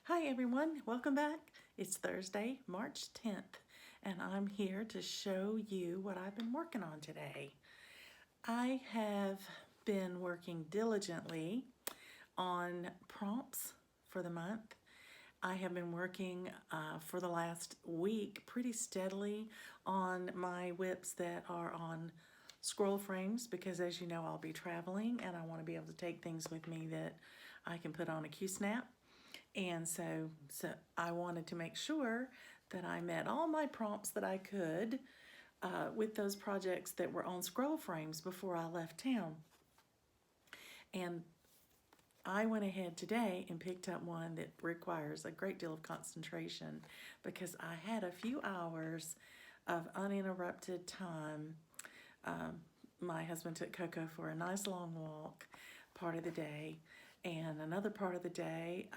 Hi everyone, welcome back. It's Thursday, March 10th, and I'm here to show you what I've been working on today. I have been working diligently on prompts for the month. I have been working for the last week pretty steadily on my whips that are on scroll frames because, as you know, I'll be traveling and I want to be able to take things with me that I can put on a Q-snap. And so I wanted to make sure that I met all my prompts that I could with those projects that were on scroll frames before I left town. And I went ahead today and picked up one that requires a great deal of concentration because I had a few hours of uninterrupted time. My husband took Coco for a nice long walk part of the day, and another part of the day,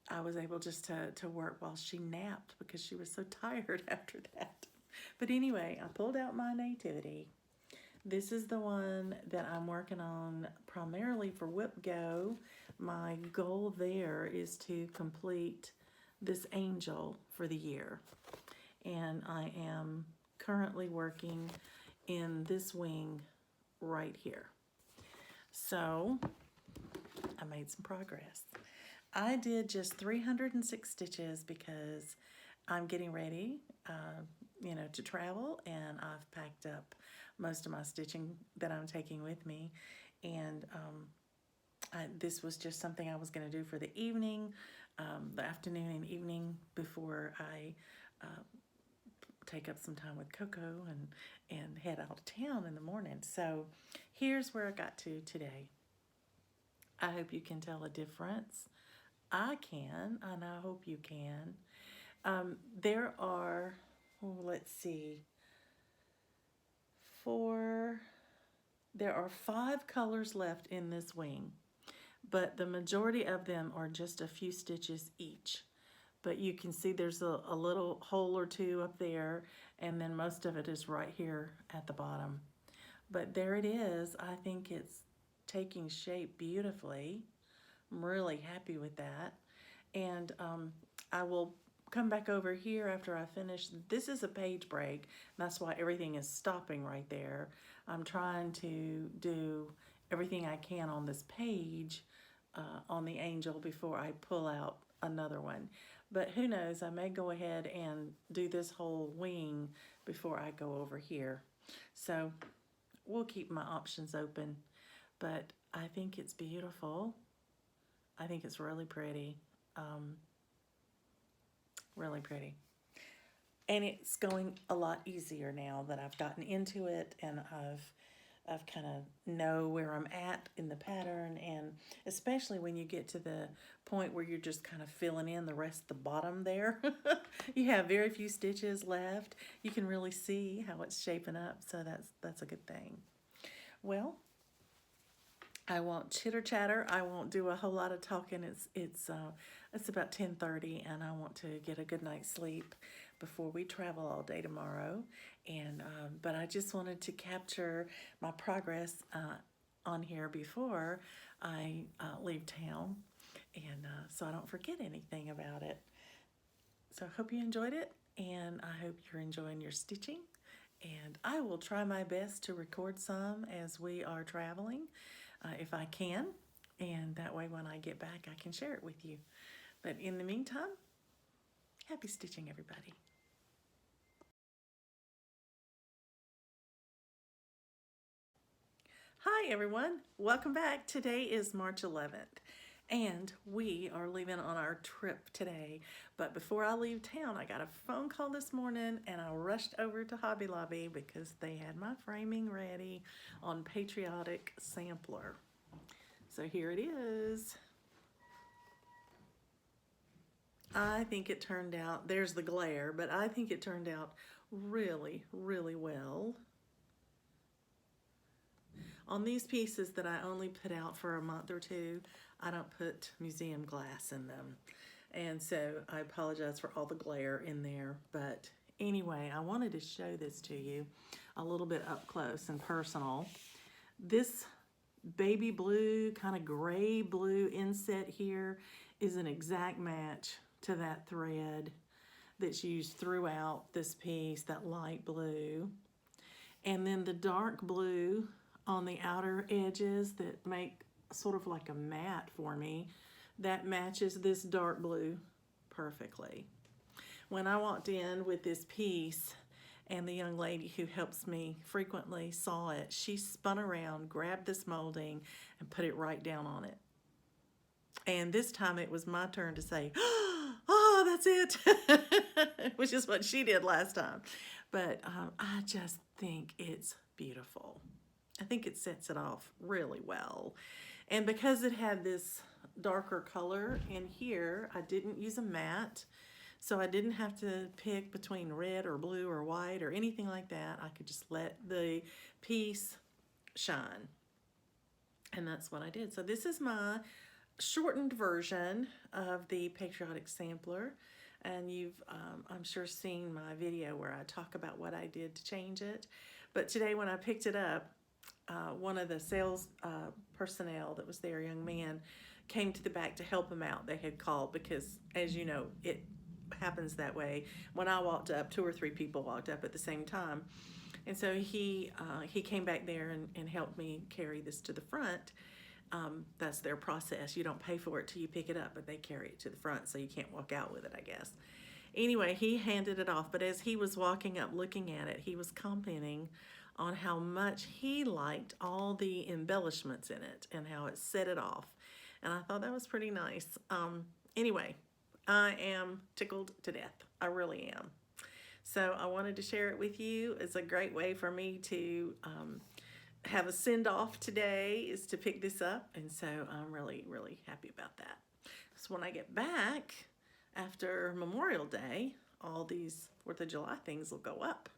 I was able just to work while she napped because she was so tired after that. But anyway, I pulled out my Nativity. This is the one that I'm working on primarily for Whip Go. My goal there is to complete this angel for the year. And I am currently working in this wing right here. So I made some progress. I did just 306 stitches because I'm getting ready, to travel, and I've packed up most of my stitching that I'm taking with me. And this was just something I was going to do for the evening, the afternoon and evening before I take up some time with Coco and head out of town in the morning. So here's where I got to today. I hope you can tell a difference. I can, and I hope you can. There are, let's see, there are 5 colors left in this wing, but the majority of them are just a few stitches each. But you can see there's a little hole or two up there, and then most of it is right here at the bottom. But there it is. I think it's taking shape beautifully. I'm really happy with that. And I will come back over here after I finish. This is a page break. That's why everything is stopping right there. I'm trying to do everything I can on this page on the angel before I pull out another one. But who knows, I may go ahead and do this whole wing before I go over here. So we'll keep my options open. But I think it's beautiful. I think it's really pretty. Really pretty. And it's going a lot easier now that I've gotten into it and I've kind of know where I'm at in the pattern, and especially when you get to the point where you're just kind of filling in the rest of the bottom there. You have very few stitches left. You can really see how it's shaping up, so that's a good thing. Well, I won't chitter chatter. I won't do a whole lot of talking. It's about 10:30, and I want to get a good night's sleep before we travel all day tomorrow. And but I just wanted to capture my progress on here before I leave town, and so I don't forget anything about it. So I hope you enjoyed it, and I hope you're enjoying your stitching. And I will try my best to record some as we are traveling, if I can. And that way when I get back, I can share it with you. But in the meantime, happy stitching, everybody. Hi, everyone. Welcome back. Today is March 11th. And we are leaving on our trip today. But before I leave town, I got a phone call this morning and I rushed over to Hobby Lobby because they had my framing ready on Patriotic sampler. So here it is. I think it turned out, there's the glare, but I think it turned out really, really well. On these pieces that I only put out for a month or two, I don't put museum glass in them. And so I apologize for all the glare in there. But anyway, I wanted to show this to you a little bit up close and personal. This baby blue, kind of gray blue inset here is an exact match to that thread that's used throughout this piece, that light blue. And then the dark blue on the outer edges that make sort of like a mat for me, that matches this dark blue perfectly. When I walked in with this piece, and the young lady who helps me frequently saw it, she spun around, grabbed this molding, and put it right down on it. And this time it was my turn to say, oh, that's it, which is what she did last time. But I just think it's beautiful. I think it sets it off really well. And because it had this darker color in here, I didn't use a matte. So I didn't have to pick between red or blue or white or anything like that. I could just let the piece shine. And that's what I did. So this is my shortened version of the Patriotic sampler. And you've, I'm sure, seen my video where I talk about what I did to change it. But today when I picked it up, one of the sales personnel that was there, a young man, came to the back to help him out. They had called because, as you know, it happens that way. When I walked up, 2 or 3 people walked up at the same time. And so he came back there and helped me carry this to the front. That's their process. You don't pay for it till you pick it up, but they carry it to the front so you can't walk out with it, I guess. Anyway, he handed it off, but as he was walking up looking at it, he was commenting on how much he liked all the embellishments in it and how it set it off. And I thought that was pretty nice. Anyway, I am tickled to death. I really am. So I wanted to share it with you. It's a great way for me to have a send-off today, is to pick this up. And so I'm really, really happy about that. So when I get back after Memorial Day, all these 4th of July things will go up.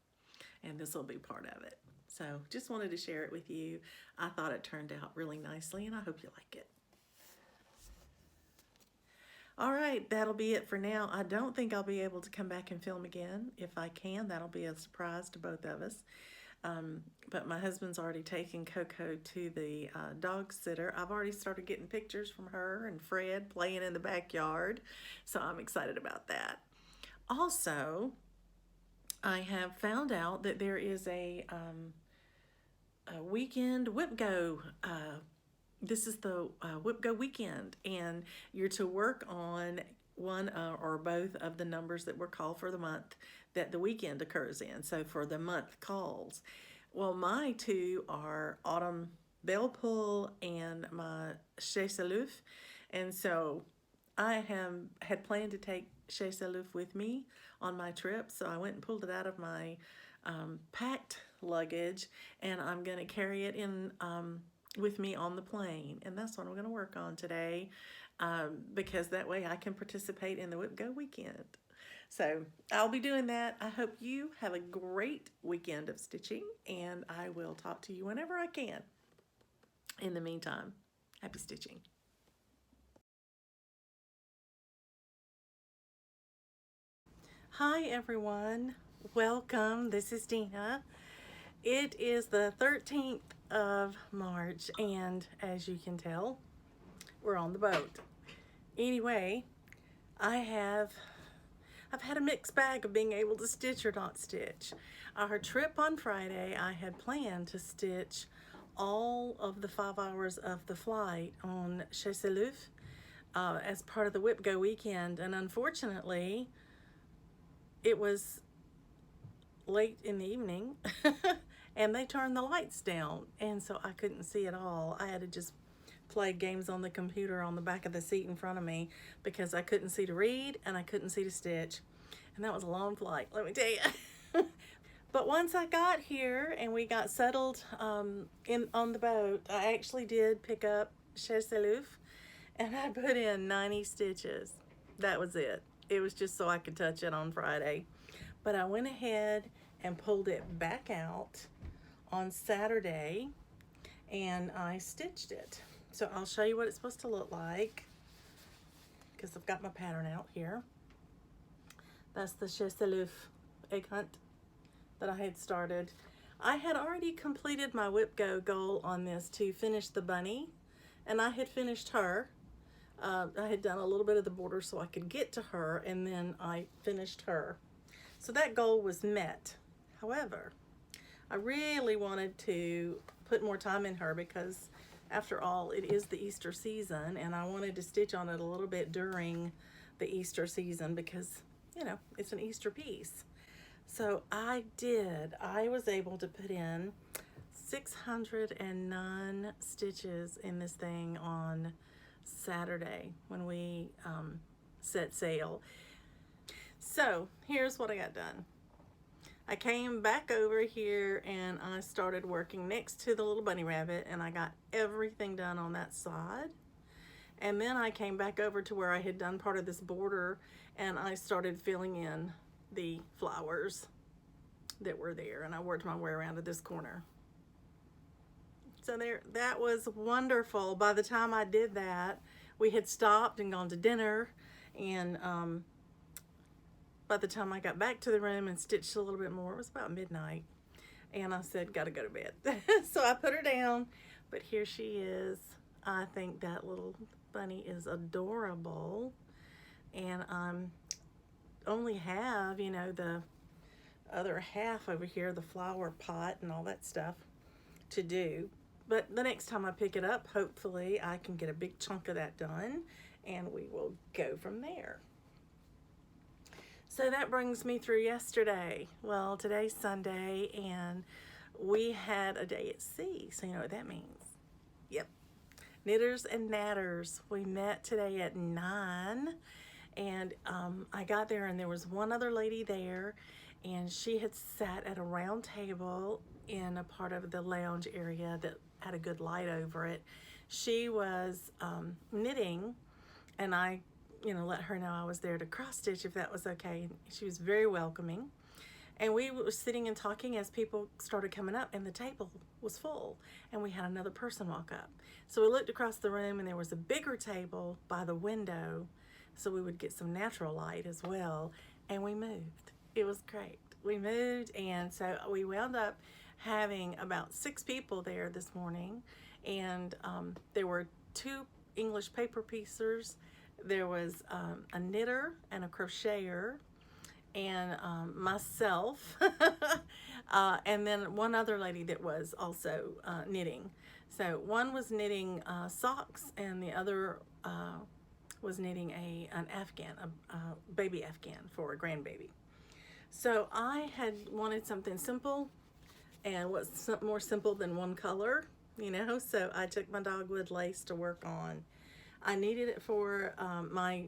And this will be part of it. So just wanted to share it with you. I thought it turned out really nicely, and I hope you like it. All right, that'll be it for now. I don't think I'll be able to come back and film again. If I can, that'll be a surprise to both of us. But my husband's already taken Coco to the dog sitter. I've already started getting pictures from her and Fred playing in the backyard. So I'm excited about that. Also, I have found out that there is a weekend Whip Go. This is the Whip Go weekend, and you're to work on one or both of the numbers that were called for the month that the weekend occurs in. So for the month calls, well, my 2 are Autumn Belle Pull and my Chesterloof, and so I had planned to take Chesterloof with me on my trip, so I went and pulled it out of my packed luggage, and I'm going to carry it in with me on the plane, and that's what I'm going to work on today, because that way I can participate in the Whip Go weekend. So I'll be doing that. I hope you have a great weekend of stitching, and I will talk to you whenever I can. In the meantime, happy stitching. Hi everyone, welcome. This is Dina. It is the 13th of March, and as you can tell, we're on the boat. Anyway, I've had a mixed bag of being able to stitch or not stitch. Our trip on Friday, I had planned to stitch all of the 5 hours of the flight on Chesterloof as part of the Whip Go weekend, and unfortunately, it was late in the evening and they turned the lights down, and so I couldn't see at all. I had to just play games on the computer on the back of the seat in front of me because I couldn't see to read and I couldn't see to stitch, and that was a long flight, let me tell you. But once I got here and we got settled on the boat, I actually did pick up Chesterloof and I put in 90 stitches. That was it. It was just so I could touch it on Friday. But I went ahead and pulled it back out on Saturday and I stitched it. So I'll show you what it's supposed to look like because I've got my pattern out here. That's the Chesterloof egg hunt that I had started. I had already completed my whip go goal on this to finish the bunny, and I had finished her. I had done a little bit of the border so I could get to her, and then I finished her. So that goal was met. However, I really wanted to put more time in her because after all, it is the Easter season, and I wanted to stitch on it a little bit during the Easter season because, you know, it's an Easter piece. So I did. I was able to put in 609 stitches in this thing on Saturday when we set sail. So here's what I got done. I came back over here and I started working next to the little bunny rabbit, and I got everything done on that side. And then I came back over to where I had done part of this border, and I started filling in the flowers that were there, and I worked my way around to this corner. So there, that was wonderful. By the time I did that, we had stopped and gone to dinner, and by the time I got back to the room and stitched a little bit more, it was about midnight, and I said, gotta go to bed. So I put her down, but here she is. I think that little bunny is adorable, and only have, you know, the other half over here, the flower pot and all that stuff to do. But the next time I pick it up, hopefully I can get a big chunk of that done, and we will go from there. So that brings me through yesterday. Well, today's Sunday, and we had a day at sea, so you know what that means. Yep, Knitters and Natters. We met today at 9, and I got there, and there was one other lady there, and she had sat at a round table in a part of the lounge area that had a good light over it. She was knitting, and I, you know, let her know I was there to cross stitch if that was okay. She was very welcoming, and we were sitting and talking as people started coming up, and the table was full, and we had another person walk up. So we looked across the room, and there was a bigger table by the window, so we would get some natural light as well, and we moved. It was great. We moved, and so we wound up having about 6 people there this morning, and there were 2 English paper piecers. There was a knitter and a crocheter, and myself, and then one other lady that was also knitting. So one was knitting socks, and the other was knitting an Afghan, a baby Afghan for a grandbaby. So I had wanted something simple, and what's more simple than one color, you know, so I took my dogwood lace to work on. I needed it for my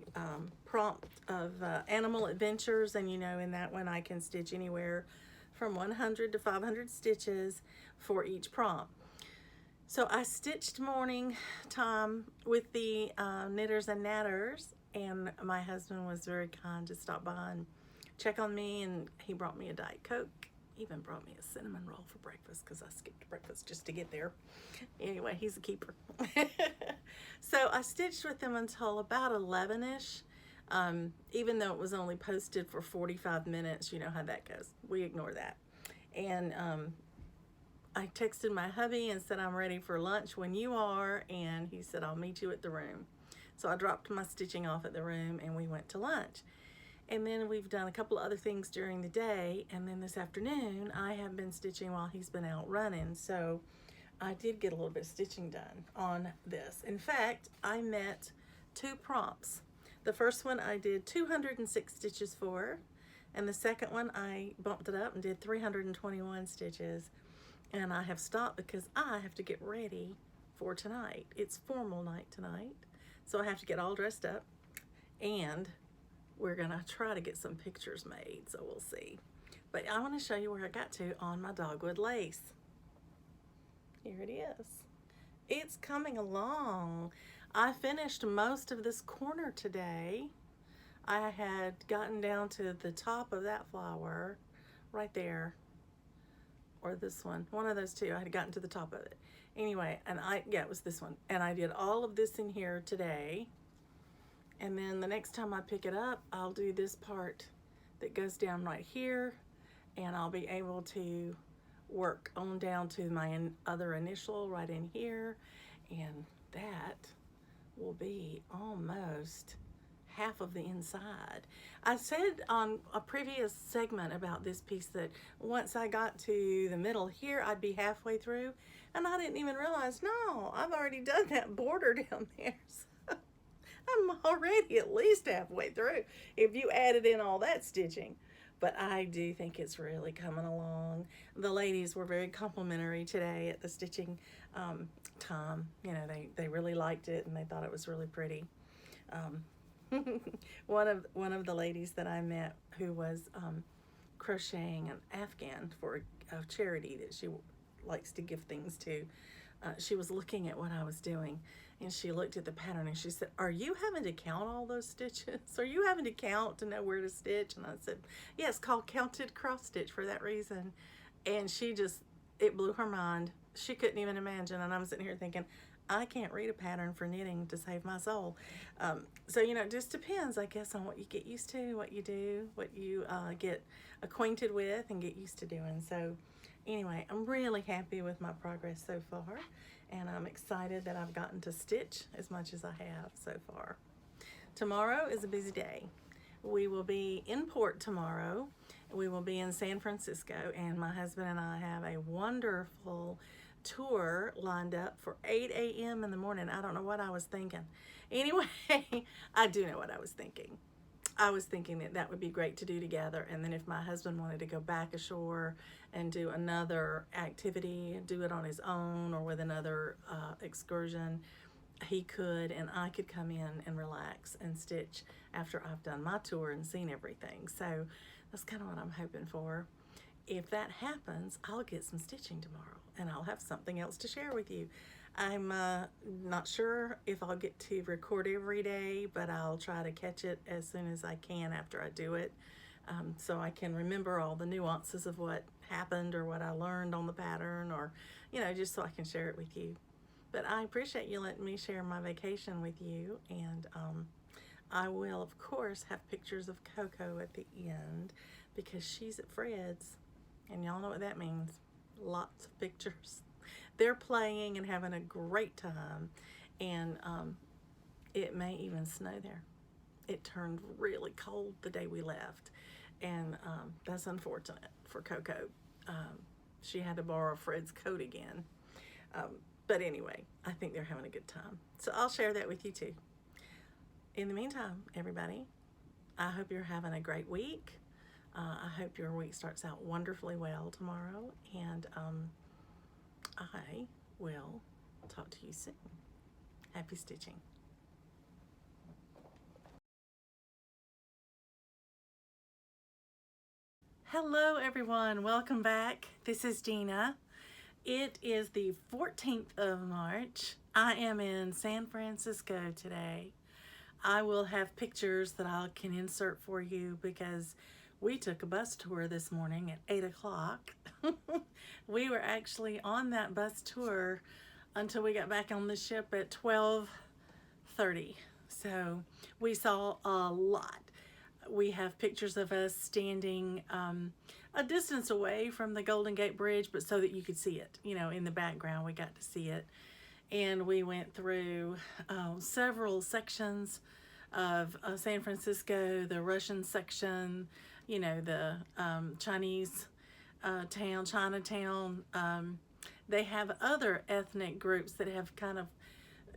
prompt of animal adventures, and you know, in that one I can stitch anywhere from 100 to 500 stitches for each prompt. So I stitched morning time with the Knitters and Natters, and my husband was very kind to stop by and check on me, and he brought me a Diet Coke, even brought me a cinnamon roll for breakfast because I skipped breakfast just to get there. Anyway, he's a keeper. So I stitched with them until about 11ish, even though it was only posted for 45 minutes. You know how that goes. We ignore that. And I texted my hubby and said, I'm ready for lunch when you are, and he said, I'll meet you at the room. So I dropped my stitching off at the room, and we went to lunch. And then we've done a couple of other things during the day, and then this afternoon I have been stitching while he's been out running. So I did get a little bit of stitching done on this. In fact, I met 2 prompts. The first one I did 206 stitches for, and the second one I bumped it up and did 321 stitches. And I have stopped because I have to get ready for tonight. It's formal night tonight, so I have to get all dressed up, and we're gonna try to get some pictures made, so we'll see. But I want to show you where I got to on my dogwood lace. Here it is. It's coming along. I finished most of this corner today. I had gotten down to the top of that flower right there, or this one of those two. I had gotten to the top of it anyway, and it was this one, and I did all of this in here today. And then the next time I pick it up, I'll do this part that goes down right here, and I'll be able to work on down to my other initial right in here, and that will be almost half of the inside. I said on a previous segment about this piece that once I got to the middle here, I'd be halfway through, and I didn't even realize, no, I've already done that border down there. So I'm already at least halfway through if you added in all that stitching. But I do think it's really coming along. The ladies were very complimentary today at the stitching time. You know, they really liked it and they thought it was really pretty. One of the ladies that I met who was crocheting an Afghan for a charity that she likes to give things to, she was looking at what I was doing, and she looked at the pattern and she said, "Are you having to count all those stitches? Are you having to count to know where to stitch?" And I said, "Yeah, it's called counted cross stitch for that reason." And it blew her mind. She couldn't even imagine. And I'm sitting here thinking, I can't read a pattern for knitting to save my soul. So, you know, it just depends, I guess, on what you get used to, what you do, what you get acquainted with and get used to doing. So anyway, I'm really happy with my progress so far, and I'm excited that I've gotten to stitch as much as I have so far. Tomorrow is a busy day. We will be in port tomorrow. We will be in San Francisco, and my husband and I have a wonderful tour lined up for 8 a.m. in the morning. I don't know what I was thinking. Anyway, I do know what I was thinking. I was thinking that that would be great to do together, and then if my husband wanted to go back ashore and do another activity, do it on his own or with another excursion, he could, and I could come in and relax and stitch after I've done my tour and seen everything. So that's kind of what I'm hoping for. If that happens, I'll get some stitching tomorrow, and I'll have something else to share with you. I'm not sure if I'll get to record every day, but I'll try to catch it as soon as I can after I do it, so I can remember all the nuances of what happened or what I learned on the pattern, or, you know, just so I can share it with you. But I appreciate you letting me share my vacation with you, and I will, of course, have pictures of Coco at the end because she's at Fred's. And y'all know what that means. Lots of pictures. They're playing and having a great time. And it may even snow there. It turned really cold the day we left. And that's unfortunate for Coco. She had to borrow Fred's coat again. But anyway, I think they're having a good time. So I'll share that with you too. In the meantime, everybody, I hope you're having a great week. I hope your week starts out wonderfully well tomorrow, and I will talk to you soon. Happy stitching. Hello everyone, welcome back. This is Gina. It is the 14th of March. I am in San Francisco today. I will have pictures that I can insert for you because we took a bus tour this morning at 8 o'clock. We were actually on that bus tour until we got back on the ship at 12:30. So we saw a lot. We have pictures of us standing a distance away from the Golden Gate Bridge, but so that you could see it, you know, in the background, we got to see it. And we went through several sections of San Francisco, the Russian section, you know, the Chinese town, Chinatown. They have other ethnic groups that have kind of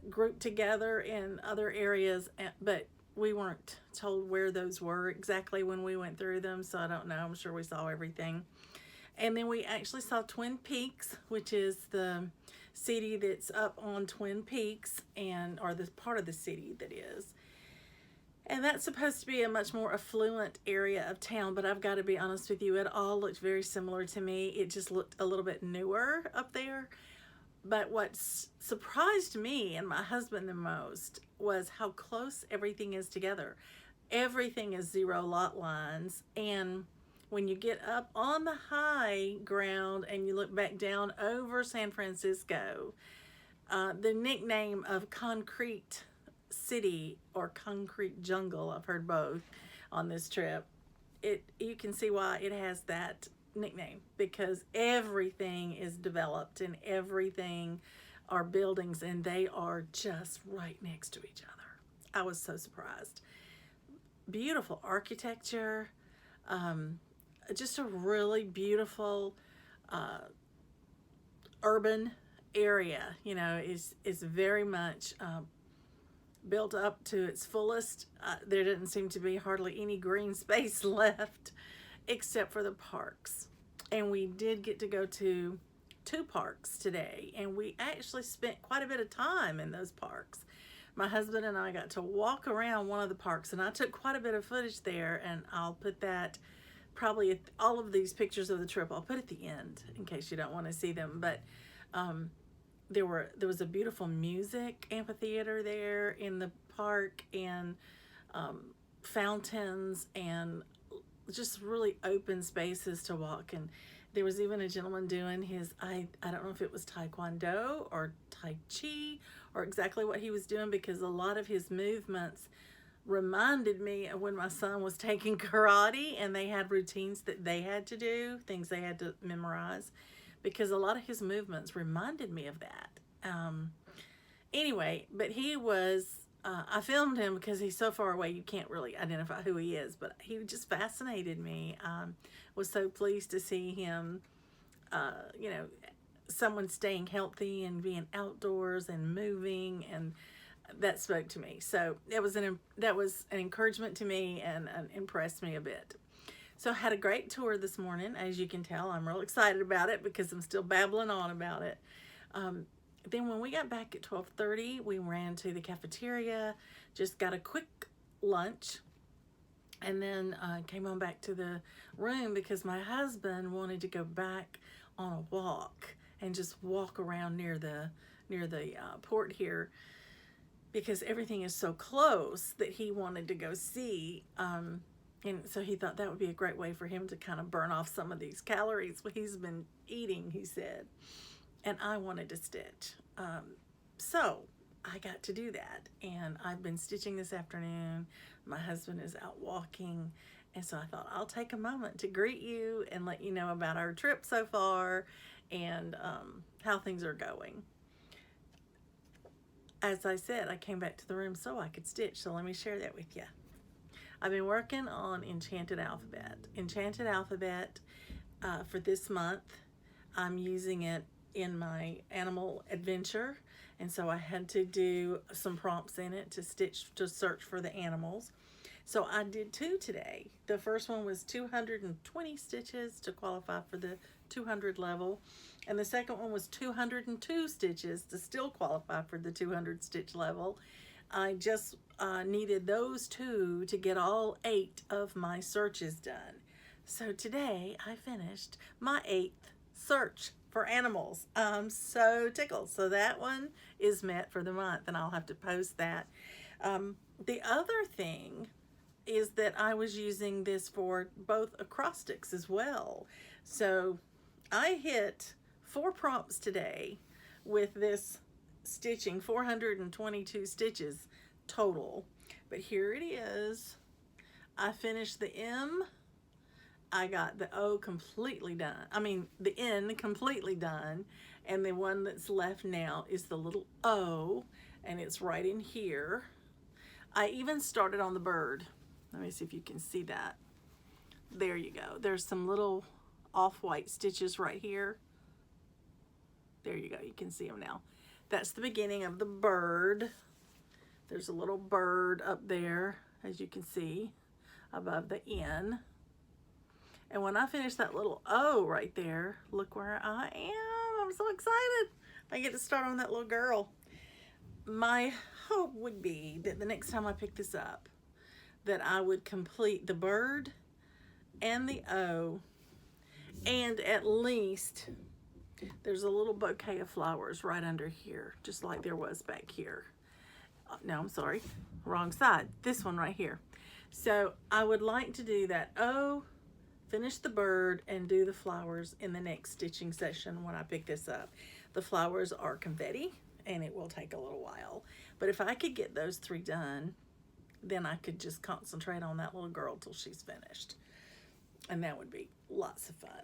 grouped together in other areas, but we weren't told where those were exactly when we went through them, so I don't know. I'm sure we saw everything. And then we actually saw Twin Peaks, which is the city that's up on Twin Peaks, or the part of the city that is. And that's supposed to be a much more affluent area of town, but I've got to be honest with you, it all looked very similar to me. It just looked a little bit newer up there. But what surprised me and my husband the most was how close everything is together. Everything is zero lot lines, and when you get up on the high ground and you look back down over San Francisco, the nickname of Concrete City or Concrete Jungle, I've heard both on this trip, you can see why it has that nickname because everything is developed and everything are buildings and they are just right next to each other. I was so surprised. Beautiful architecture, just a really beautiful urban area. You know, is very much built up to its fullest. There didn't seem to be hardly any green space left except for the parks. And we did get to go to 2 parks today, and we actually spent quite a bit of time in those parks. My husband and I got to walk around one of the parks, and I took quite a bit of footage there, and I'll put that probably all of these pictures of the trip I'll put at the end in case you don't want to see them. But there was a beautiful music amphitheater there in the park, and fountains, and just really open spaces to walk. And there was even a gentleman doing his, I don't know if it was Taekwondo or Tai Chi or exactly what he was doing, because a lot of his movements reminded me of when my son was taking karate and they had routines that they had to do, things they had to memorize, because a lot of his movements reminded me of that. Anyway, but he was, I filmed him because he's so far away you can't really identify who he is, but he just fascinated me. Was so pleased to see him, you know, someone staying healthy and being outdoors and moving, and that spoke to me. So that was an encouragement to me and impressed me a bit. So I had a great tour this morning. As you can tell, I'm real excited about it because I'm still babbling on about it. Then when we got back at 12:30, we ran to the cafeteria, just got a quick lunch, and then came on back to the room because my husband wanted to go back on a walk and just walk around near the port here, because everything is so close that he wanted to go see. And so he thought that would be a great way for him to kind of burn off some of these calories he's been eating, he said. And I wanted to stitch. So I got to do that. And I've been stitching this afternoon. My husband is out walking. And so I thought I'll take a moment to greet you and let you know about our trip so far and how things are going. As I said, I came back to the room so I could stitch. So let me share that with you. I've been working on Enchanted Alphabet. Enchanted Alphabet for this month, I'm using it in my animal adventure, and so I had to do some prompts in it to search for the animals. So I did 2 today. The first one was 220 stitches to qualify for the 200 level, and the second one was 202 stitches to still qualify for the 200 stitch level. I just needed those 2 to get all 8 of my searches done. So today I finished my 8th search for animals. I'm so tickled. So that one is met for the month, and I'll have to post that. The other thing is that I was using this for both acrostics as well. So I hit 4 prompts today with this stitching, 422 stitches total. But here it is. I finished the M. I got the O completely done. I mean, the N completely done. And the one that's left now is the little O, and it's right in here. I even started on the bird. Let me see if you can see that. There you go. There's some little off-white stitches right here. There you go. You can see them now. That's the beginning of the bird. There's a little bird up there, as you can see, above the N. And when I finish that little O right there, look where I am. I'm so excited. I get to start on that little girl. My hope would be that the next time I pick this up, that I would complete the bird and the O, and at least there's a little bouquet of flowers right under here, just like there was back here. No, I'm sorry, wrong side. This one right here. So I would like to do that O, finish the bird, and do the flowers in the next stitching session when I pick this up. The flowers are confetti, and it will take a little while. But if I could get those 3 done, then I could just concentrate on that little girl till she's finished. and that would be lots of fun.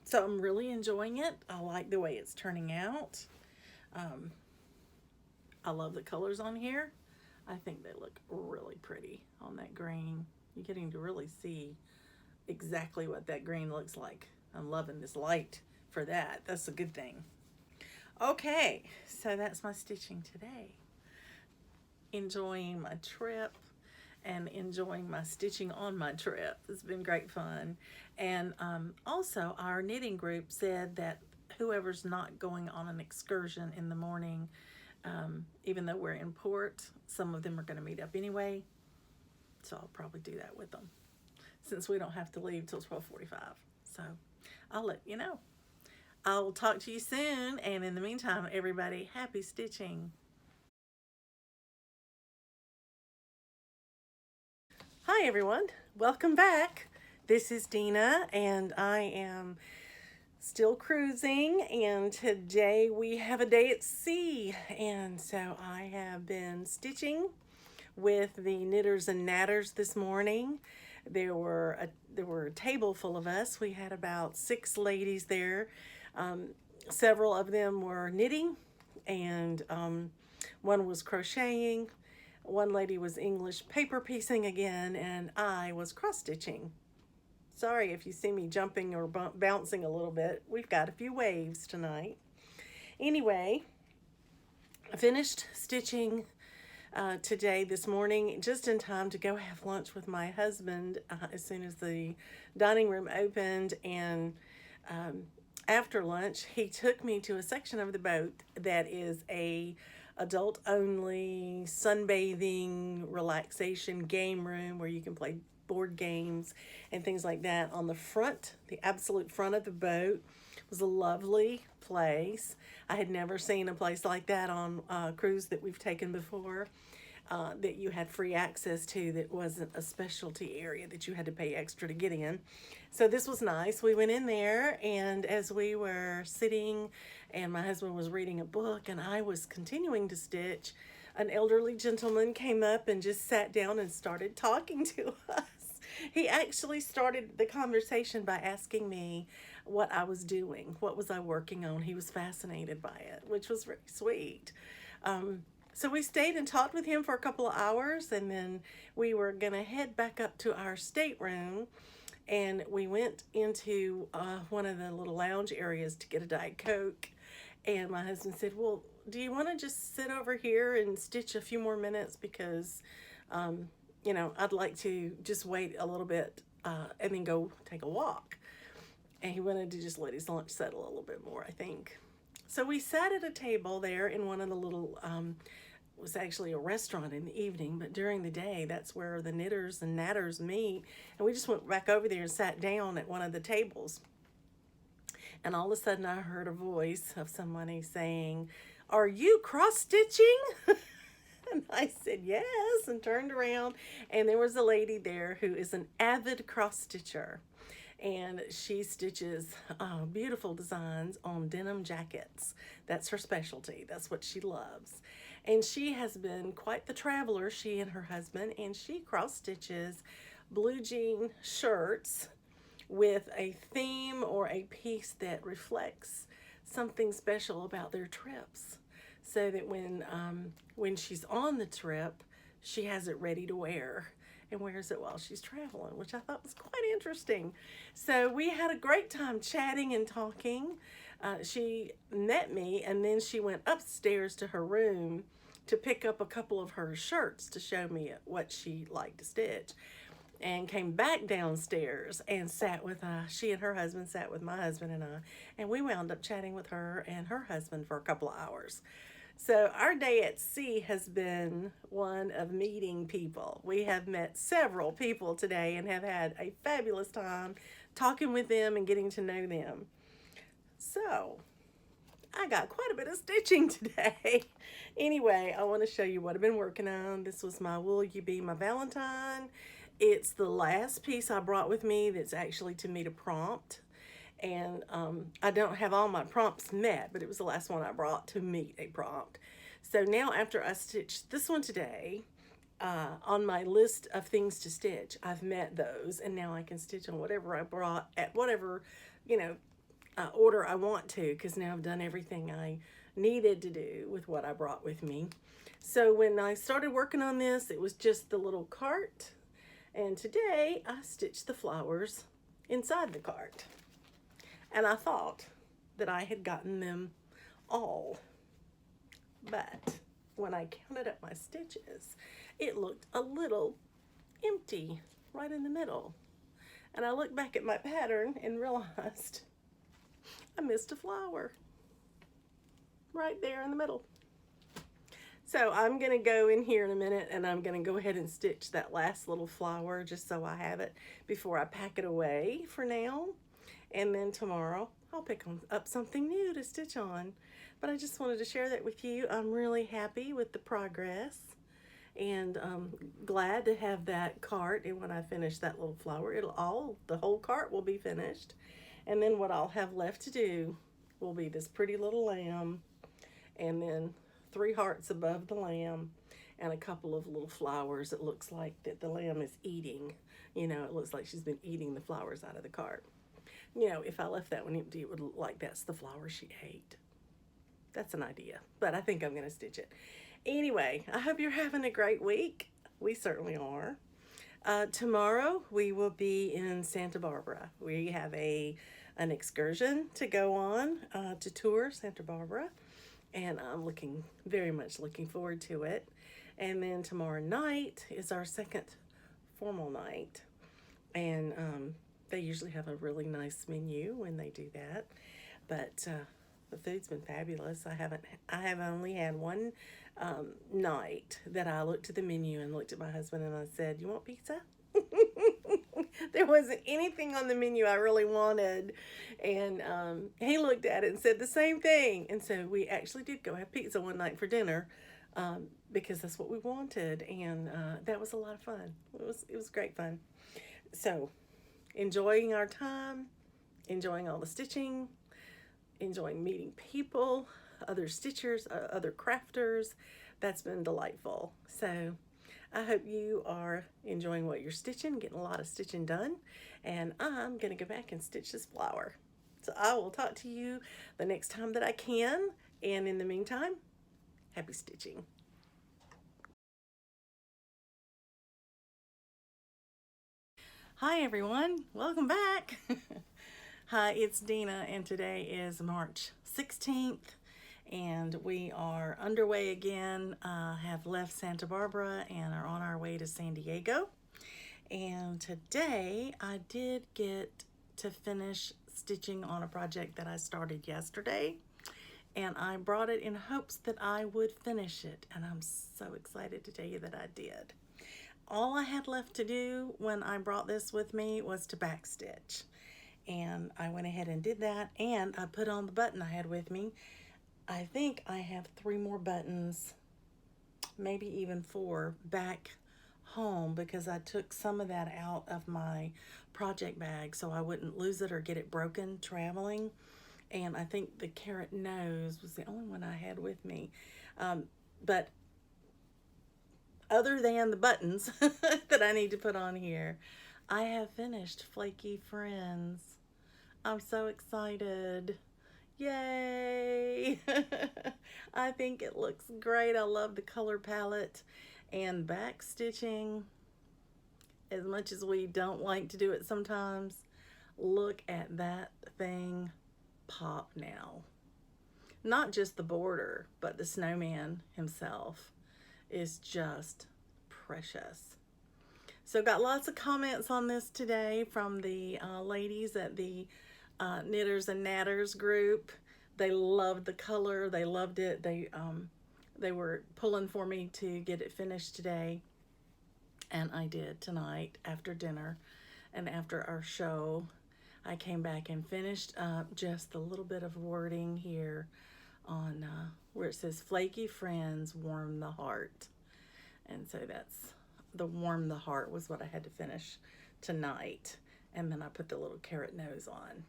So I'm really enjoying it. I like the way it's turning out. Um, I love the colors on here. I think they look really pretty on that green. You're getting to really see exactly what that green looks like. I'm loving this light for that. That's a good thing. Okay, so that's my stitching today. Enjoying my trip and enjoying my stitching on my trip. It's been great fun. And also, our knitting group said that whoever's not going on an excursion in the morning, even though we're in port, some of them are going to meet up anyway. So I'll probably do that with them since we don't have to leave till 12:45. So I'll let you know. I'll talk to you soon. And in the meantime, everybody, happy stitching. Hi everyone, welcome back. This is Dina and I am still cruising, and today we have a day at sea, and so I have been stitching with the Knitters and Natters this morning. There were a table full of us. We had about 6 ladies there. Several of them were knitting, and one was crocheting. One lady was English paper piecing again, and I was cross stitching. Sorry if you see me jumping or bouncing a little bit. We've got a few waves tonight. Anyway, I finished stitching today, this morning, just in time to go have lunch with my husband as soon as the dining room opened. And after lunch, he took me to a section of the boat that is a adult only sunbathing relaxation game room where you can play board games and things like that. On the front, the absolute front of the boat, was a lovely place. I had never seen a place like that on a cruise that we've taken before, that you had free access to, that wasn't a specialty area that you had to pay extra to get in. So this was nice. We went in there, and as we were sitting and my husband was reading a book and I was continuing to stitch, an elderly gentleman came up and just sat down and started talking to us. He actually started the conversation by asking me what I was doing, what was I working on. He was fascinated by it, which was very sweet. So we stayed and talked with him for a couple of hours, and then we were going to head back up to our stateroom, and we went into one of the little lounge areas to get a Diet Coke. And my husband said, well, do you want to just sit over here and stitch a few more minutes? Because, you know, I'd like to just wait a little bit and then go take a walk. And he wanted to just let his lunch settle a little bit more, I think. So we sat at a table there in one of the little, it was actually a restaurant in the evening, but during the day, that's where the Knitters and Natters meet. And we just went back over there and sat down at one of the tables. And all of a sudden I heard a voice of somebody saying, "Are you cross-stitching?" And I said, yes, and turned around, and there was a lady there who is an avid cross-stitcher. And she stitches beautiful designs on denim jackets. That's her specialty. That's what she loves. And she has been quite the traveler, she and her husband, and she cross-stitches blue jean shirts with a theme or a piece that reflects something special about their trips, so that when she's on the trip, she has it ready to wear and wears it while she's traveling, which I thought was quite interesting. So we had a great time chatting and talking. She met me, and then she went upstairs to her room to pick up a couple of her shirts to show me what she liked to stitch, and came back downstairs and sat with she and her husband sat with my husband and I, and we wound up chatting with her and her husband for a couple of hours. So our day at sea has been one of meeting people. We have met several people today and have had a fabulous time talking with them and getting to know them. So I got quite a bit of stitching today. Anyway, I want to show you what I've been working on. This was my Will You Be My Valentine. It's the last piece I brought with me that's actually to meet a prompt. And I don't have all my prompts met, but it was the last one I brought to meet a prompt. So now after I stitched this one today, on my list of things to stitch. I've met those, and now I can stitch on whatever I brought at whatever, you know, order I want to, because now I've done everything I needed to do with what I brought with me. So when I started working on this, it was just the little cart, and today I stitched the flowers inside the cart. And I thought that I had gotten them all, but when I counted up my stitches, it looked a little empty right in the middle. And I looked back at my pattern and realized I missed a flower right there in the middle. So I'm going to go in here in a minute and I'm going to go ahead and stitch that last little flower just so I have it before I pack it away for now. And then tomorrow I'll pick up something new to stitch on. But I just wanted to share that with you. I'm really happy with the progress and glad to have that cart. And when I finish that little flower, the whole cart will be finished. And then what I'll have left to do will be this pretty little lamb, and then 3 hearts above the lamb, and a couple of little flowers. It looks like that the lamb is eating. You know, it looks like she's been eating the flowers out of the cart. You know, if I left that one empty, it would look like that's the flower she ate. That's an idea, but I think I'm going to stitch it. Anyway, I hope you're having a great week. We certainly are. Tomorrow we will be in Santa Barbara. We have an excursion to go on to tour Santa Barbara, and I'm very much looking forward to it. And then tomorrow night is our second formal night, and they usually have a really nice menu when they do that. But the food's been fabulous. I have only had one night that I looked at the menu and looked at my husband and I said, "You want pizza?" There wasn't anything on the menu I really wanted, and he looked at it and said the same thing. And so we actually did go have pizza one night for dinner because that's what we wanted, and that was a lot of fun. It was great fun. So enjoying our time, enjoying all the stitching, enjoying meeting people, other stitchers, other crafters. That's been delightful. So I hope you are enjoying what you're stitching, getting a lot of stitching done, and I'm going to go back and stitch this flower. So I will talk to you the next time that I can, and in the meantime, happy stitching. Hi everyone, welcome back. Hi, it's Dina, and today is March 16th, and we are underway again. Have left Santa Barbara and are on our way to San Diego. And today I did get to finish stitching on a project that I started yesterday, and I brought it in hopes that I would finish it, and I'm so excited to tell you that I did. All I had left to do when I brought this with me was to backstitch. And I went ahead and did that, and I put on the button I had with me. I think I have 3 more buttons, maybe even 4, back home because I took some of that out of my project bag so I wouldn't lose it or get it broken traveling. And I think the carrot nose was the only one I had with me. But other than the buttons that I need to put on here, I have finished Flaky Friends. I'm so excited. Yay! I think it looks great. I love the color palette and back stitching. As much as we don't like to do it sometimes, look at that thing pop now. Not just the border, but the snowman himself is just precious. So got lots of comments on this today from the ladies at the Knitters and Natters group. They loved the color. They loved it. They were pulling for me to get it finished today, and I did tonight after dinner. And after our show, I came back and finished up just a little bit of wording here on where it says Flaky Friends Warm the Heart. And so that's the warm the heart was what I had to finish tonight. And then I put the little carrot nose on.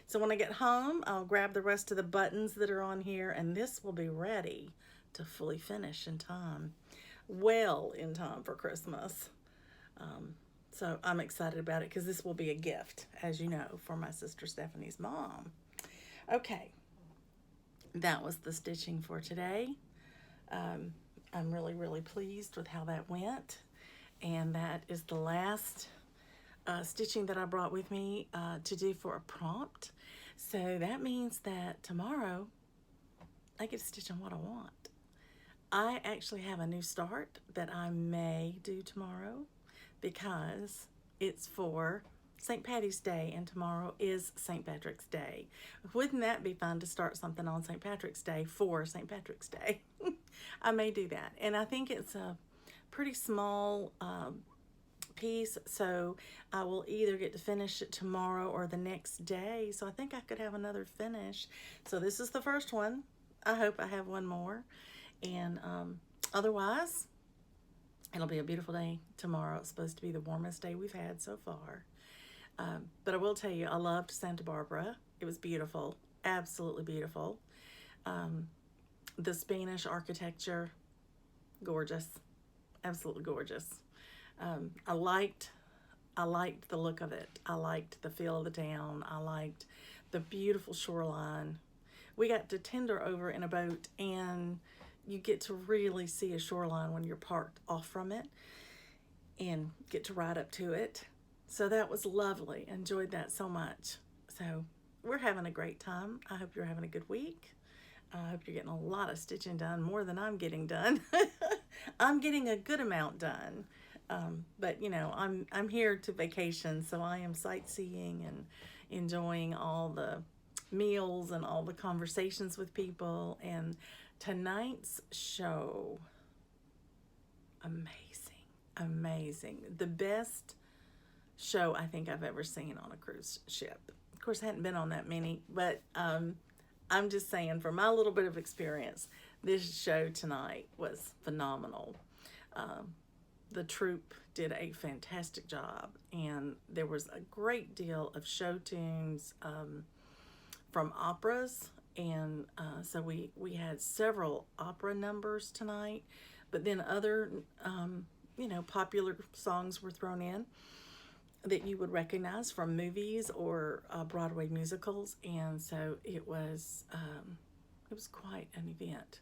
So when I get home, I'll grab the rest of the buttons that are on here, and this will be ready to fully finish in time. well in time for Christmas. So I'm excited about it because this will be a gift, as you know, for my sister Stephanie's mom. Okay, that was the stitching for today. I'm really, really pleased with how that went. And that is the last stitching that I brought with me to do for a prompt. So that means that tomorrow I get to stitch on what I want. I actually have a new start that I may do tomorrow because it's for St. Patty's Day and tomorrow is St. Patrick's Day. Wouldn't that be fun to start something on St. Patrick's Day for St. Patrick's Day? I may do that. And I think it's a pretty small piece, so I will either get to finish it tomorrow or the next day. So I think I could have another finish. So this is the first one. I hope I have one more. And otherwise, it'll be a beautiful day tomorrow. It's supposed to be the warmest day we've had so far. But I will tell you, I loved Santa Barbara. It was beautiful, absolutely beautiful. The Spanish architecture, gorgeous, absolutely gorgeous. I liked the look of it. I liked the feel of the town. I liked the beautiful shoreline. We got to tender over in a boat, and you get to really see a shoreline when you're parked off from it and get to ride up to it. So that was lovely. Enjoyed that so much. So we're having a great time. I hope you're having a good week. I hope you're getting a lot of stitching done, more than I'm getting done. I'm getting a good amount done. But you know, I'm here to vacation, so I am sightseeing and enjoying all the meals and all the conversations with people. And tonight's show, amazing. The best show I think I've ever seen on a cruise ship. Of course, I hadn't been on that many, but I'm just saying, from my little bit of experience, this show tonight was phenomenal. The troupe did a fantastic job, and there was a great deal of show tunes from operas, and so we had several opera numbers tonight, but then other popular songs were thrown in that you would recognize from movies or Broadway musicals, and so it was quite an event.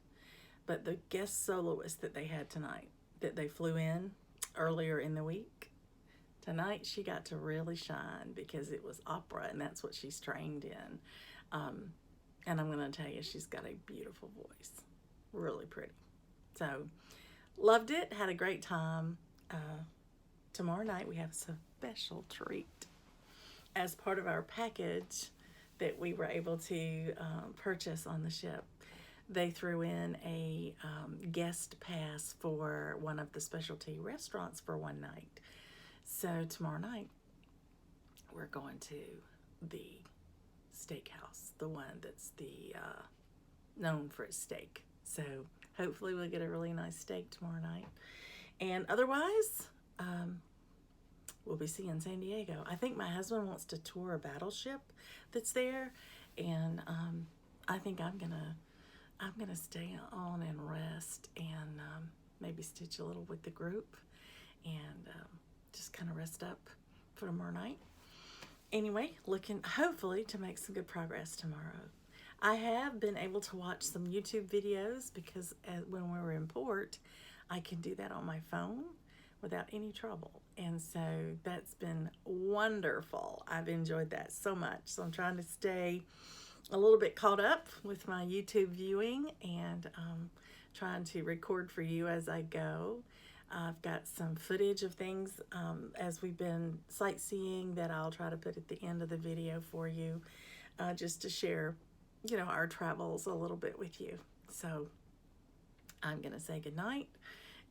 But the guest soloist that they had tonight, that they flew in earlier in the week, tonight she got to really shine because it was opera, and that's what she's trained in. And I'm going to tell you, she's got a beautiful voice, really pretty. So loved it, had a great time. Tomorrow night we have a special treat as part of our package that we were able to purchase on the ship. They threw in a guest pass for one of the specialty restaurants for one night. So tomorrow night we're going to the steakhouse, the one that's known for its steak. So hopefully we'll get a really nice steak tomorrow night. And otherwise, we'll be seeing San Diego. I think my husband wants to tour a battleship that's there, and I think I'm gonna stay on and rest and maybe stitch a little with the group and just kind of rest up for tomorrow night. Anyway, looking hopefully to make some good progress tomorrow. I have been able to watch some YouTube videos because when we were in port, I can do that on my phone without any trouble. And so that's been wonderful. I've enjoyed that so much. So I'm trying to stay a little bit caught up with my YouTube viewing and trying to record for you as I go. I've got some footage of things as we've been sightseeing that I'll try to put at the end of the video for you, just to share, our travels a little bit with you. So I'm going to say goodnight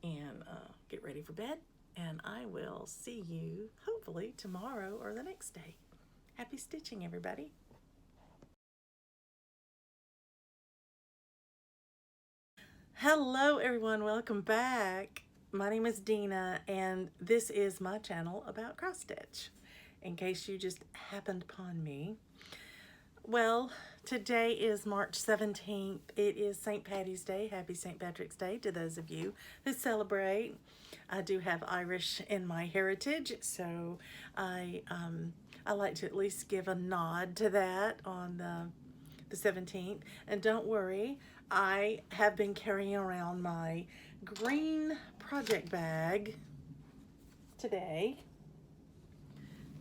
and get ready for bed, and I will see you hopefully tomorrow or the next day. Happy stitching, everybody. Hello, everyone. Welcome back. My name is Dina, and this is my channel about cross stitch, in case you just happened upon me. Well, today is March 17th. It is St. Patty's Day. Happy St. Patrick's Day to those of you who celebrate. I do have Irish in my heritage, so I like to at least give a nod to that on the 17th. And don't worry, I have been carrying around my green project bag today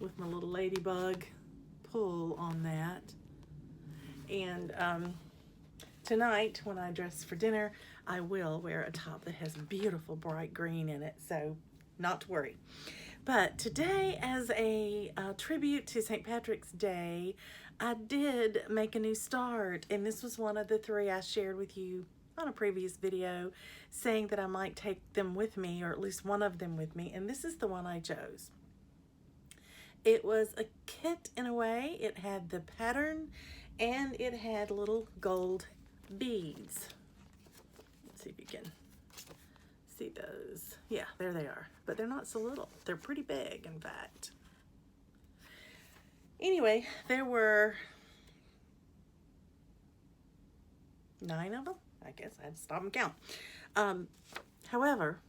with my little ladybug pull on that. And tonight, when I dress for dinner, I will wear a top that has beautiful bright green in it, so not to worry. But today, as a tribute to St. Patrick's Day, I did make a new start, and this was one of the 3 I shared with you on a previous video, saying that I might take them with me, or at least one of them with me, and this is the one I chose. It was a kit in a way. It had the pattern, and it had little gold beads. Let's see if you can see those. Yeah, there they are. But they're not so little. They're pretty big, in fact. Anyway, there were 9 of them. I guess I had to stop and count. However,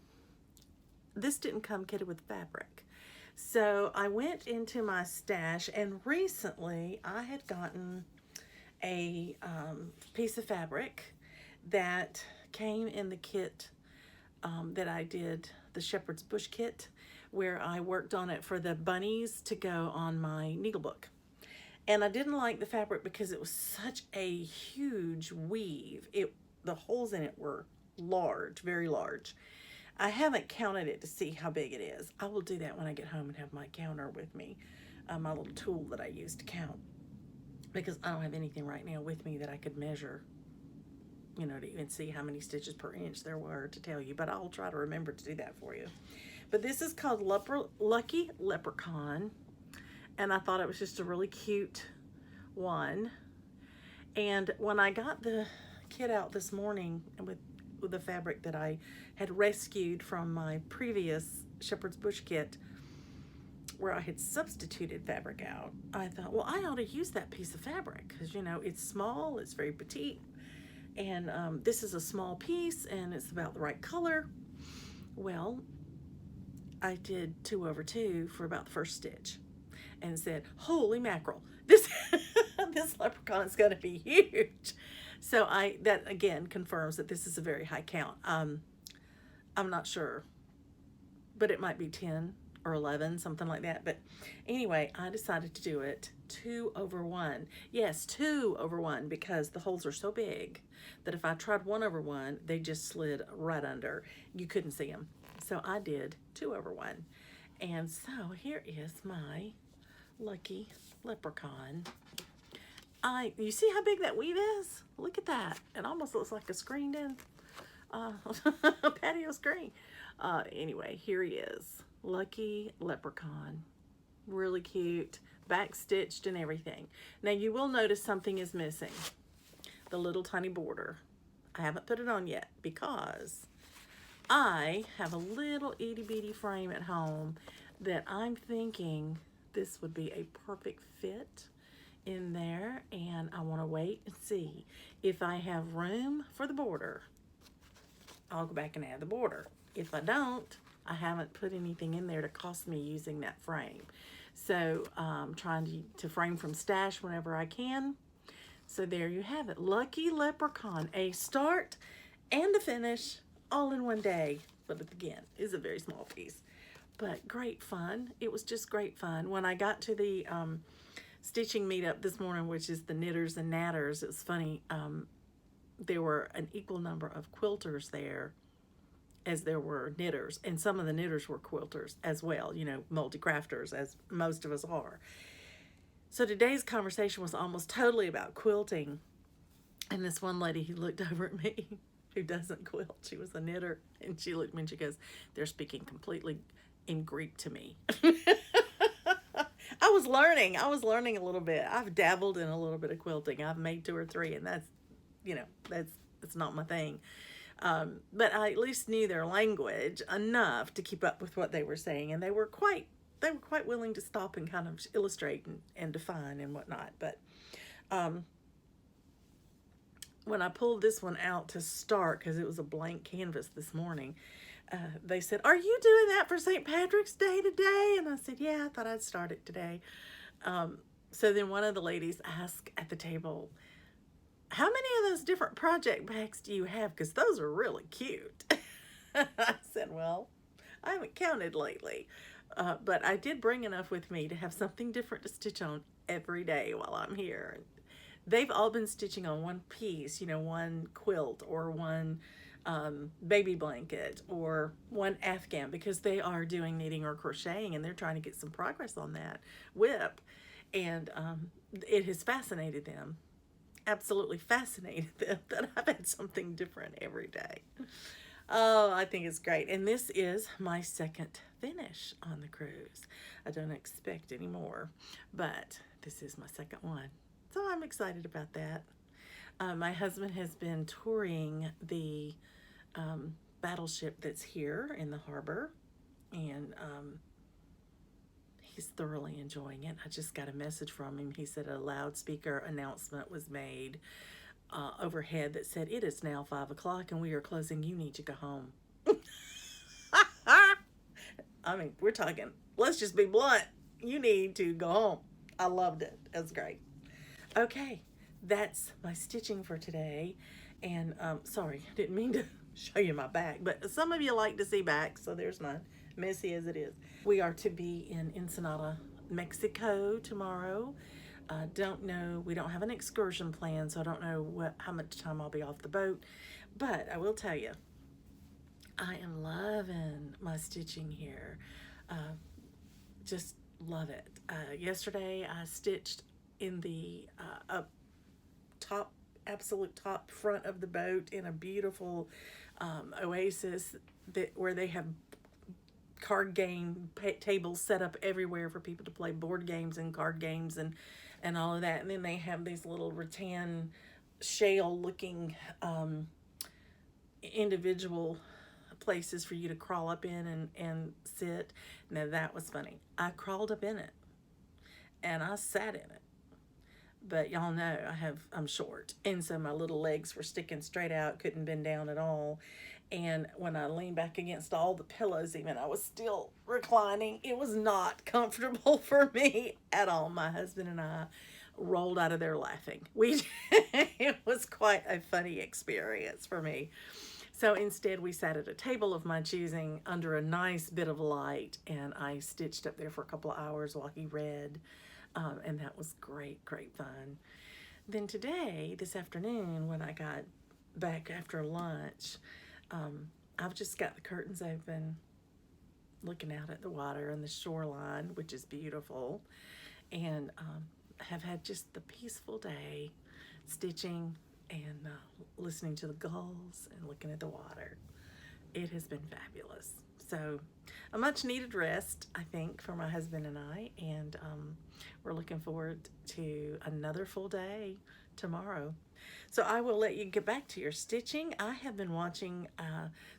this didn't come kitted with fabric. So I went into my stash, and recently I had gotten a piece of fabric that came in the kit that I did, the Shepherd's Bush kit, where I worked on it for the bunnies to go on my needlebook. And I didn't like the fabric because it was such a huge weave. The holes in it were large, very large. I haven't counted it to see how big it is. I will do that when I get home and have my counter with me, my little tool that I use to count. Because I don't have anything right now with me that I could measure, you know, to even see how many stitches per inch there were to tell you. But I'll try to remember to do that for you. But this is called Lucky Leprechaun. And I thought it was just a really cute one. And when I got the kit out this morning with the fabric that I had rescued from my previous Shepherd's Bush kit, where I had substituted fabric out, I thought, well, I ought to use that piece of fabric because, you know, it's small, it's very petite, and this is a small piece, and it's about the right color. Well, I did 2 over 2 for about the first stitch and said, holy mackerel, this leprechaun is going to be huge. So that again confirms that this is a very high count. I'm not sure, but it might be 10 or 11, something like that. But anyway, I decided to do it 2 over 1. Yes, 2 over 1, because the holes are so big that if I tried 1 over 1, they just slid right under. You couldn't see them. So I did 2 over 1. And so here is my Lucky Leprechaun. You see how big that weave is? Look at that. It almost looks like a screened in patio screen. Anyway, here he is. Lucky Leprechaun. Really cute. Back stitched and everything. Now you will notice something is missing. The little tiny border. I haven't put it on yet because I have a little itty bitty frame at home that I'm thinking this would be a perfect fit in there, and I want to wait and see if I have room for the border. I'll go back and add the border. If I don't, I haven't put anything in there to cost me using that frame. So I'm trying to frame from stash whenever I can. So there you have it. Lucky Leprechaun, a start and a finish all in one day. But again, is a very small piece. But great fun. It was just great fun. When I got to the stitching meetup this morning, which is the Knitters and Natters, it was funny. There were an equal number of quilters there as there were knitters, and some of the knitters were quilters as well, you know, multi-crafters, as most of us are. So today's conversation was almost totally about quilting, and this one lady who looked over at me, who doesn't quilt, she was a knitter, and she looked at me and she goes, they're speaking completely in Greek to me. I was learning a little bit. I've dabbled in a little bit of quilting. I've made 2 or 3, and that's, you know, that's not my thing. But I at least knew their language enough to keep up with what they were saying, and they were quite willing to stop and kind of illustrate and define and whatnot. But when I pulled this one out to start, because it was a blank canvas this morning, they said, "Are you doing that for St. Patrick's Day today?" And I said, "Yeah, I thought I'd start it today." So then one of the ladies asked at the table, "How many of those different project bags do you have? Because those are really cute." I said, "Well, I haven't counted lately, but I did bring enough with me to have something different to stitch on every day while I'm here." They've all been stitching on one piece, one quilt or one baby blanket or one Afghan, because they are doing knitting or crocheting and they're trying to get some progress on that whip. And it has fascinated them, absolutely fascinated them, that I've had something different every day. Oh, I think it's great. And this is my second finish on the cruise. I don't expect any more, but this is my second one. So I'm excited about that. My husband has been touring the battleship that's here in the harbor, and he's thoroughly enjoying it. I just got a message from him. He said a loudspeaker announcement was made overhead that said, "It is now 5 o'clock and we are closing. You need to go home." I mean, we're talking, let's just be blunt. You need to go home. I loved it. It was great. Okay, that's my stitching for today. And sorry, I didn't mean to show you my back, but some of you like to see back, so there's mine, messy as it is. We are to be in Ensenada, Mexico tomorrow. Don't know, we don't have an excursion plan, so I don't know how much time I'll be off the boat, but I will tell you, I am loving my stitching here. Just love it. Yesterday I stitched in the absolute top front of the boat in a beautiful oasis where they have card game tables set up everywhere for people to play board games and card games and all of that. And then they have these little rattan shale looking individual places for you to crawl up in and sit. Now that was funny. I crawled up in it and I sat in it. But y'all know I'm short, and so my little legs were sticking straight out, couldn't bend down at all. And when I leaned back against all the pillows, even, I was still reclining. It was not comfortable for me at all. My husband and I rolled out of there laughing. It was quite a funny experience for me. So instead, we sat at a table of my choosing under a nice bit of light, and I stitched up there for a couple of hours while he read. And that was great, great fun. Then today, this afternoon, when I got back after lunch, I've just got the curtains open, looking out at the water and the shoreline, which is beautiful, and have had just the peaceful day, stitching and listening to the gulls and looking at the water. It has been fabulous. So a much needed rest, I think, for my husband and I, and we're looking forward to another full day tomorrow. So I will let you get back to your stitching. I have been watching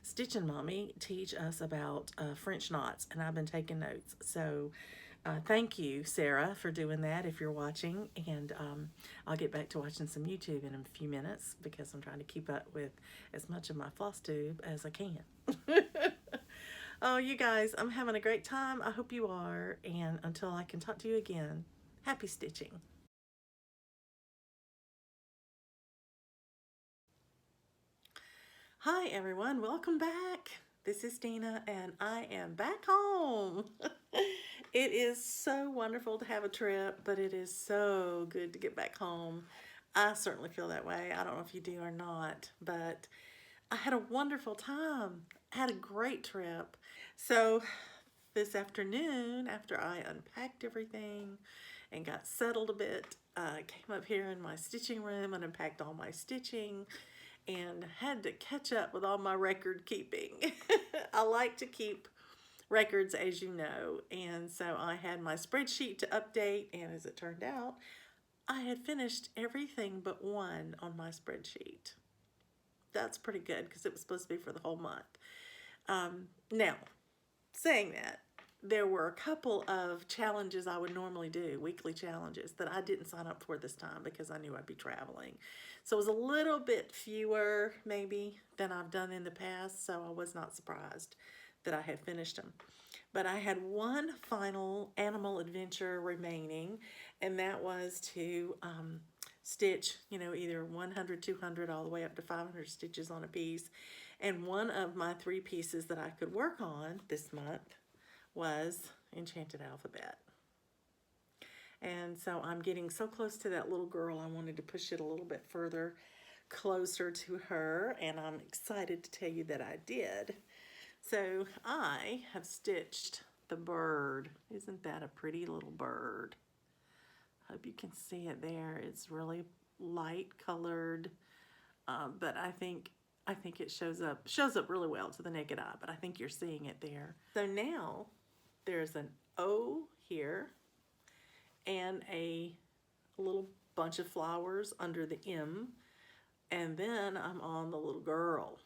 Stitchin' Mommy teach us about French knots, and I've been taking notes. So thank you, Sarah, for doing that if you're watching, and I'll get back to watching some YouTube in a few minutes because I'm trying to keep up with as much of my floss tube as I can. Oh, you guys, I'm having a great time. I hope you are. And until I can talk to you again, happy stitching. Hi, everyone. Welcome back. This is Dina, and I am back home. It is so wonderful to have a trip, but it is so good to get back home. I certainly feel that way. I don't know if you do or not, but I had a wonderful time. I had a great trip. So this afternoon, after I unpacked everything and got settled a bit, I came up here in my stitching room and unpacked all my stitching and had to catch up with all my record keeping. I like to keep records, as you know, and so I had my spreadsheet to update, and as it turned out, I had finished everything but one on my spreadsheet. That's pretty good because it was supposed to be for the whole month. Now, saying that, there were a couple of challenges I would normally do, weekly challenges, that I didn't sign up for this time because I knew I'd be traveling. So it was a little bit fewer, maybe, than I've done in the past, so I was not surprised that I had finished them. But I had one final animal adventure remaining, and that was to stitch, either 100, 200, all the way up to 500 stitches on a piece. And one of my 3 pieces that I could work on this month was Enchanted Alphabet. And so I'm getting so close to that little girl, I wanted to push it a little bit further closer to her, and I'm excited to tell you that I did. So I have stitched the bird. Isn't that a pretty little bird? Hope you can see it there. It's really light colored, but I think it shows up really well to the naked eye, but I think you're seeing it there. So now there's an O here and a little bunch of flowers under the M, and then I'm on the little girl.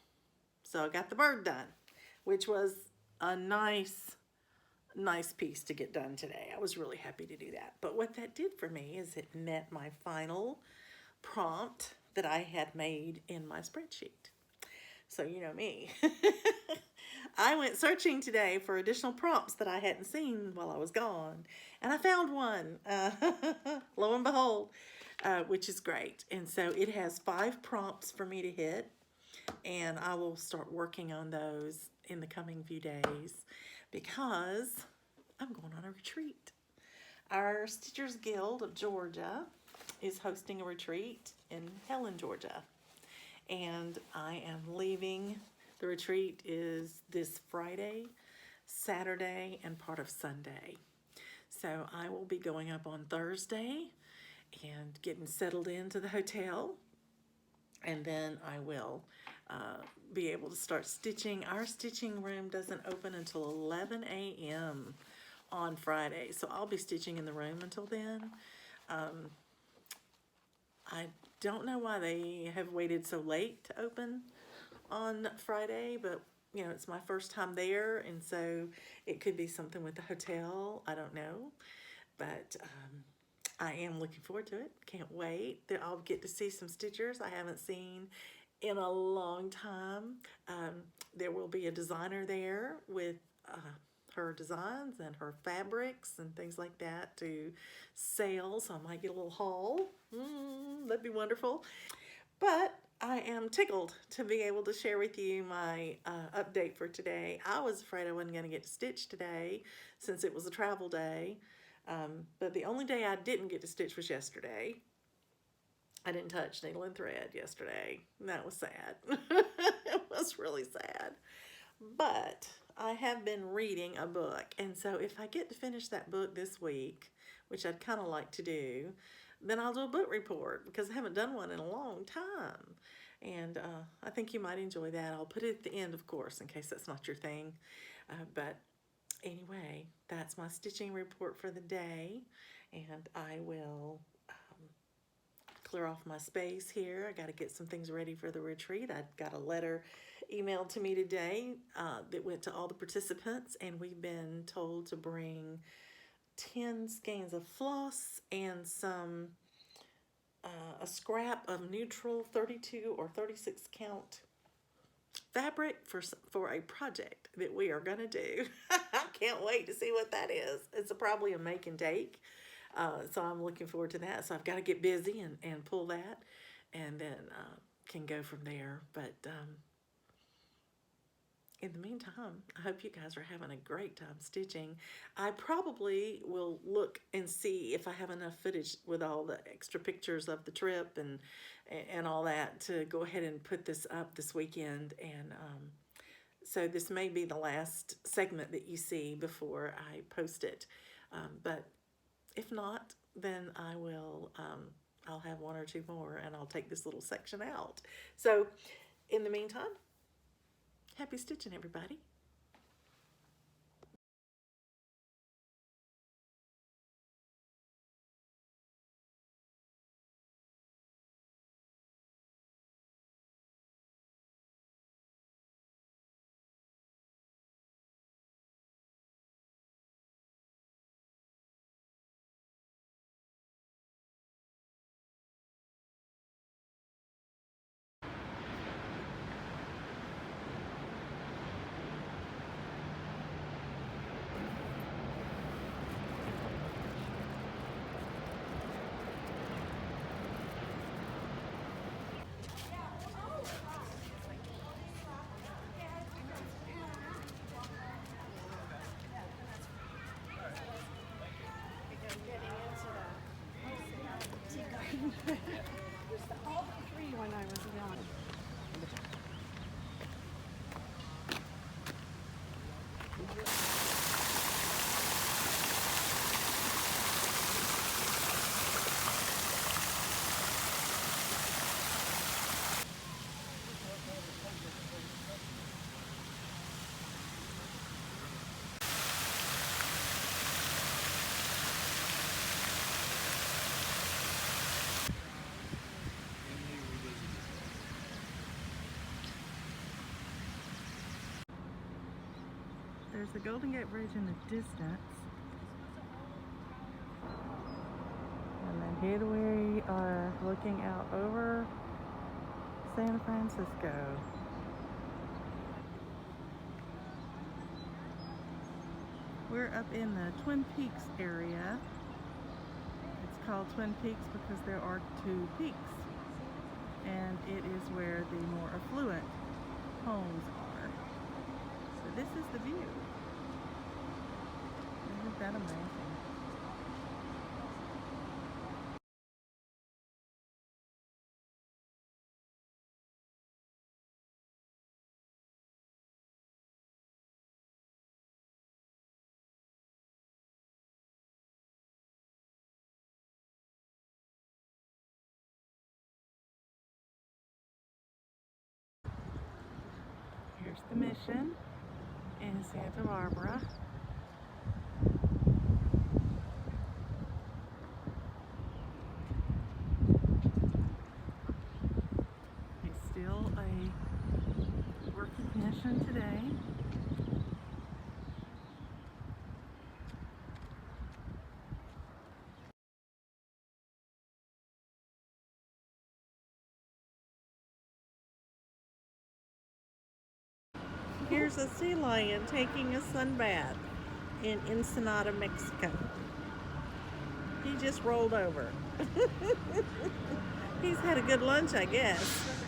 So I got the bird done, which was a nice piece to get done today. I was really happy to do that. But what that did for me is it met my final prompt that I had made in my spreadsheet. So you know me. I went searching today for additional prompts that I hadn't seen while I was gone, and I found one, lo and behold, which is great. And so it has 5 prompts for me to hit, and I will start working on those in the coming few days because I'm going on a retreat. Our Stitchers Guild of Georgia is hosting a retreat in Helen, Georgia, and I am leaving. The retreat is this Friday, Saturday, and part of Sunday. So I will be going up on Thursday and getting settled into the hotel, and then I will be able to start stitching. Our stitching room doesn't open until 11 a.m. on Friday, so I'll be stitching in the room until then. I don't know why they have waited so late to open on Friday, but it's my first time there, and so it could be something with the hotel. I don't know, but I am looking forward to it. Can't wait. I'll get to see some stitchers I haven't seen in a long time. There will be a designer there with her designs and her fabrics and things like that to sell, so I might get a little haul. That'd be wonderful. But I am tickled to be able to share with you my update for today. I was afraid I wasn't going to get to stitch today since it was a travel day, but the only day I didn't get to stitch was yesterday. I didn't touch needle and thread yesterday. That was sad. It was really sad. But I have been reading a book, and so if I get to finish that book this week, which I'd kind of like to do, then I'll do a book report because I haven't done one in a long time. And I think you might enjoy that. I'll put it at the end, of course, in case that's not your thing. But anyway, that's my stitching report for the day, and I will clear off my space here. I got to get some things ready for the retreat. I got a letter emailed to me today that went to all the participants, and we've been told to bring 10 skeins of floss and some a scrap of neutral 32 or 36 count fabric for a project that we are going to do. I can't wait to see what that is. It's probably a make and take. So I'm looking forward to that. So I've got to get busy and pull that, and then can go from there. But in the meantime, I hope you guys are having a great time stitching. I probably will look and see if I have enough footage with all the extra pictures of the trip and all that to go ahead and put this up this weekend. And so this may be the last segment that you see before I post it. But if not, then I will, I'll have 1 or 2 more, and I'll take this little section out. So in the meantime, happy stitching, everybody. Used to all be free when I was young. There's the Golden Gate Bridge in the distance. And then here we are looking out over San Francisco. We're up in the Twin Peaks area. It's called Twin Peaks because there are two peaks. And it is where the more affluent homes are. So this is the view. Isn't that amazing? Here's the Mission in Santa Barbara. It's still a working mission today. Here's a sea lion taking a sunbath in Ensenada, Mexico. He just rolled over. He's had a good lunch, I guess.